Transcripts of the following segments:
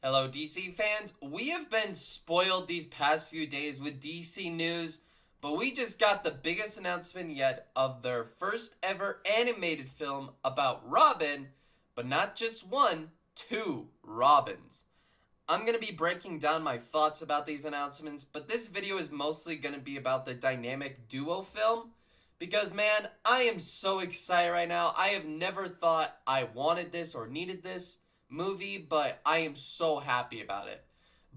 Hello, DC fans. We have been spoiled these past few days with DC news, but we just got the biggest announcement yet of their first ever animated film about Robin, but not just one, two Robins. I'm going to be breaking down my thoughts about these announcements, but this video is mostly going to be about the dynamic duo film. Because, man, I am so excited right now. I have never thought I wanted this or needed this movie, but I am so happy about it.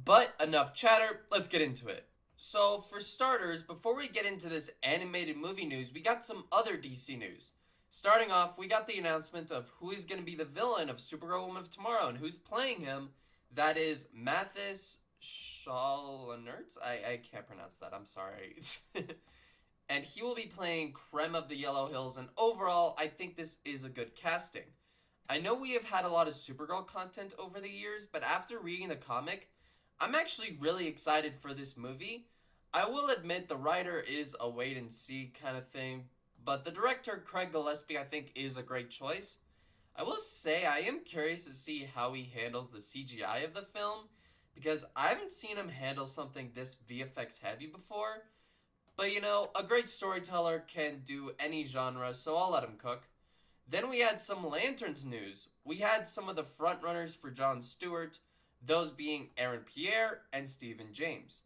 But enough chatter, let's get into it. So, for starters, before we get into this animated movie news, we got some other DC news. Starting off, we got the announcement of who is going to be the villain of Supergirl Woman of Tomorrow and who's playing him. That is Mathis Schalanertz. I can't pronounce that, I'm sorry. And he will be playing Krem of the Yellow Hills, and overall, I think this is a good casting. I know we have had a lot of Supergirl content over the years, but after reading the comic, I'm actually really excited for this movie. I will admit the writer is a wait and see kind of thing, but the director, Craig Gillespie, I think is a great choice. I will say I am curious to see how he handles the CGI of the film, because I haven't seen him handle something this VFX heavy before. But you know, a great storyteller can do any genre, so I'll let him cook. Then we had some Lanterns news. We had some of the frontrunners for Jon Stewart, those being Aaron Pierre and Stephen James.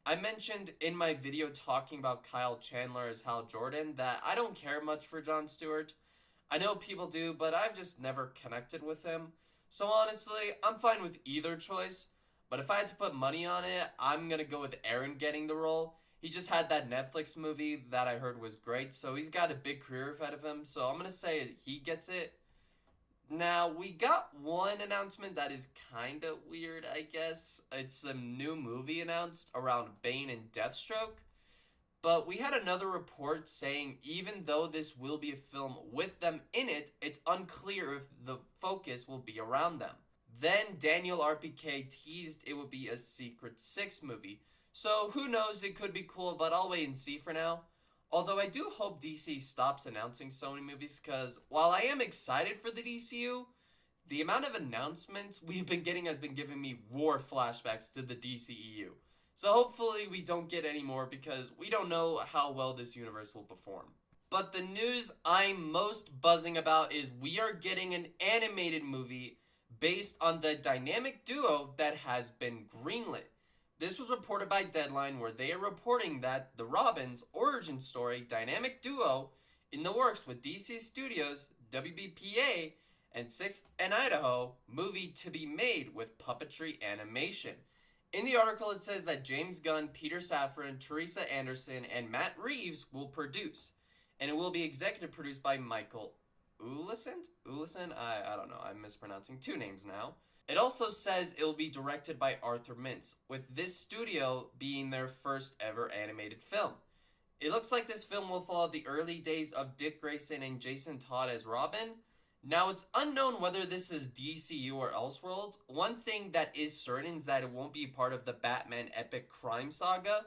I mentioned in my video talking about Kyle Chandler as Hal Jordan that I don't care much for Jon Stewart. I know people do, but I've just never connected with him. So honestly, I'm fine with either choice. But if I had to put money on it, I'm gonna go with Aaron getting the role. He just had that Netflix movie that I heard was great, so he's got a big career ahead of him, so I'm going to say he gets it. Now, we got one announcement that is kind of weird, I guess. It's a new movie announced around Bane and Deathstroke. But we had another report saying even though this will be a film with them in it, it's unclear if the focus will be around them. Then Daniel RPK teased it would be a Secret Six movie. So who knows, it could be cool, but I'll wait and see for now. Although I do hope DC stops announcing so many movies, because while I am excited for the DCU, the amount of announcements we've been getting has been giving me war flashbacks to the DCEU. So hopefully we don't get any more, because we don't know how well this universe will perform. But the news I'm most buzzing about is we are getting an animated movie based on the dynamic duo that has been greenlit. This was reported by Deadline, where they are reporting that the Robins origin story dynamic duo in the works with DC Studios, WBPA, and 6th and Idaho movie to be made with puppetry animation. In the article, it says that James Gunn, Peter Safran, Teresa Anderson, and Matt Reeves will produce, and it will be executive produced by Michael Ullison? I don't know, I'm mispronouncing two names now. It also says it will be directed by Arthur Mintz, with this studio being their first ever animated film. It looks like this film will follow the early days of Dick Grayson and Jason Todd as Robin. Now, it's unknown whether this is DCU or Elseworlds. One thing that is certain is that it won't be part of the Batman epic crime saga,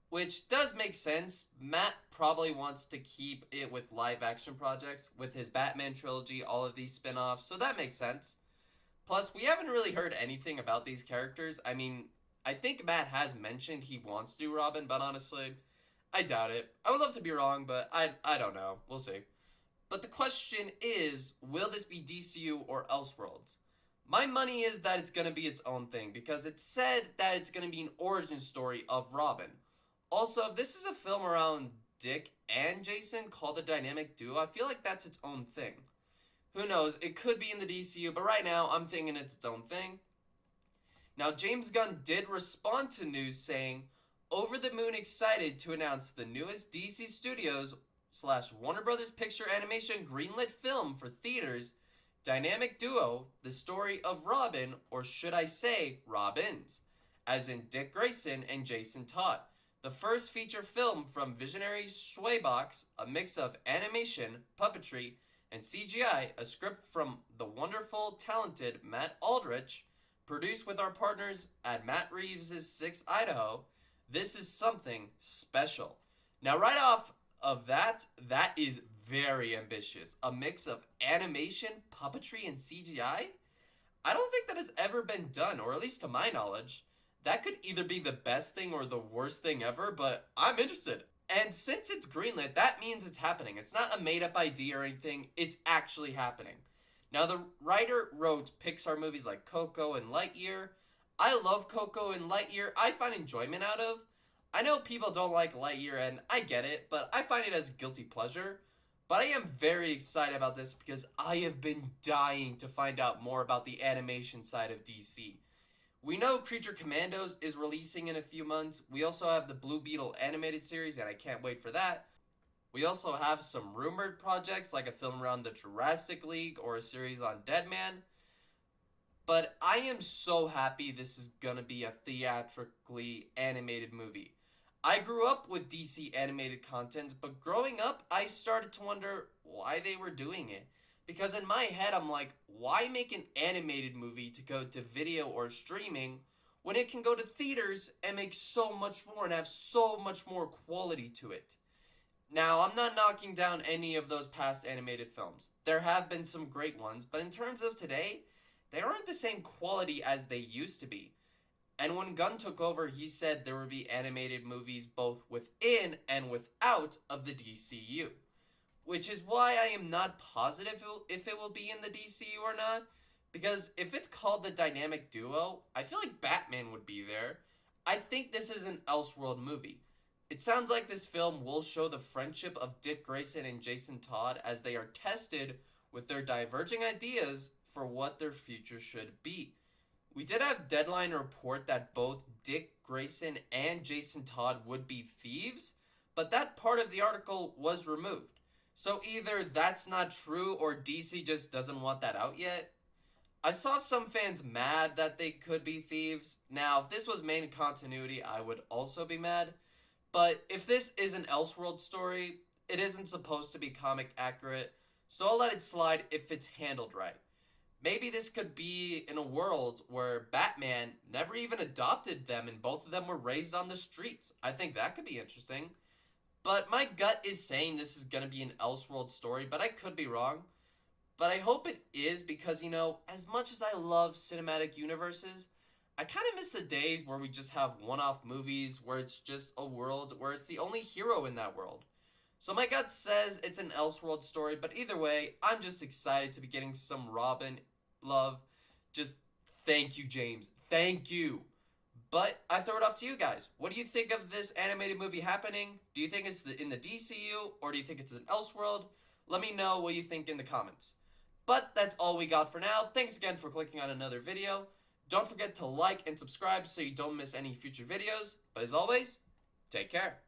which does make sense. Matt probably wants to keep it with live action projects, with his Batman trilogy, all of these spin-offs, so that makes sense. Plus, we haven't really heard anything about these characters. I mean, I think Matt has mentioned he wants to do Robin, but honestly, I doubt it. I would love to be wrong, but I don't know. We'll see. But the question is, will this be DCU or Elseworlds? My money is that it's going to be its own thing, because it said that it's going to be an origin story of Robin. Also, if this is a film around Dick and Jason called the Dynamic Duo, I feel like that's its own thing. Who knows, it could be in the DCU, but right now I'm thinking it's its own thing. Now, James Gunn did respond to news saying, over the moon excited to announce the newest DC Studios / Warner Brothers Picture Animation greenlit film for theaters, dynamic duo, the story of Robin, or should I say Robins, as in Dick Grayson and Jason Todd. The first feature film from Visionary Swaybox, a mix of animation, puppetry, and CGI, a script from the wonderful, talented Matt Aldrich, produced with our partners at Matt Reeves' 6th Idaho. This is something special. Now, right off of that is very ambitious. A mix of animation, puppetry, and CGI? I don't think that has ever been done, or at least to my knowledge. That could either be the best thing or the worst thing ever, but I'm interested. And since it's greenlit, that means it's happening. It's not a made up idea or anything, it's actually happening. Now, the writer wrote Pixar movies like Coco and Lightyear. I love Coco and Lightyear, I find enjoyment out of. I know people don't like Lightyear, and I get it, but I find it as a guilty pleasure. But I am very excited about this because I have been dying to find out more about the animation side of DC. We know Creature Commandos is releasing in a few months. We also have the Blue Beetle animated series, and I can't wait for that. We also have some rumored projects like a film around the Jurassic League or a series on Deadman. But I am so happy this is gonna be a theatrically animated movie. I grew up with DC animated content, but growing up, I started to wonder why they were doing it. Because in my head, I'm like, why make an animated movie to go to video or streaming when it can go to theaters and make so much more and have so much more quality to it? Now, I'm not knocking down any of those past animated films. There have been some great ones, but in terms of today, they aren't the same quality as they used to be. And when Gunn took over, he said there would be animated movies both within and without of the DCU. Which is why I am not positive if it will be in the DCU or not. Because if it's called the Dynamic Duo, I feel like Batman would be there. I think this is an Elseworld movie. It sounds like this film will show the friendship of Dick Grayson and Jason Todd as they are tested with their diverging ideas for what their future should be. We did have Deadline report that both Dick Grayson and Jason Todd would be thieves, but that part of the article was removed. So either that's not true or DC just doesn't want that out yet. I saw some fans mad that they could be thieves. Now, if this was main continuity, I would also be mad. But if this is an Elseworld story, it isn't supposed to be comic accurate, so I'll let it slide if it's handled right. Maybe this could be in a world where Batman never even adopted them and both of them were raised on the streets. I think that could be interesting. But my gut is saying this is going to be an Elseworld story, but I could be wrong. But I hope it is because, as much as I love cinematic universes, I kind of miss the days where we just have one-off movies where it's just a world where it's the only hero in that world. So my gut says it's an Elseworld story, but either way, I'm just excited to be getting some Robin love. Just thank you, James. Thank you. But I throw it off to you guys. What do you think of this animated movie happening? Do you think it's in the DCU or do you think it's an Elseworld? Let me know what you think in the comments. But that's all we got for now. Thanks again for clicking on another video. Don't forget to like and subscribe so you don't miss any future videos. But as always, take care.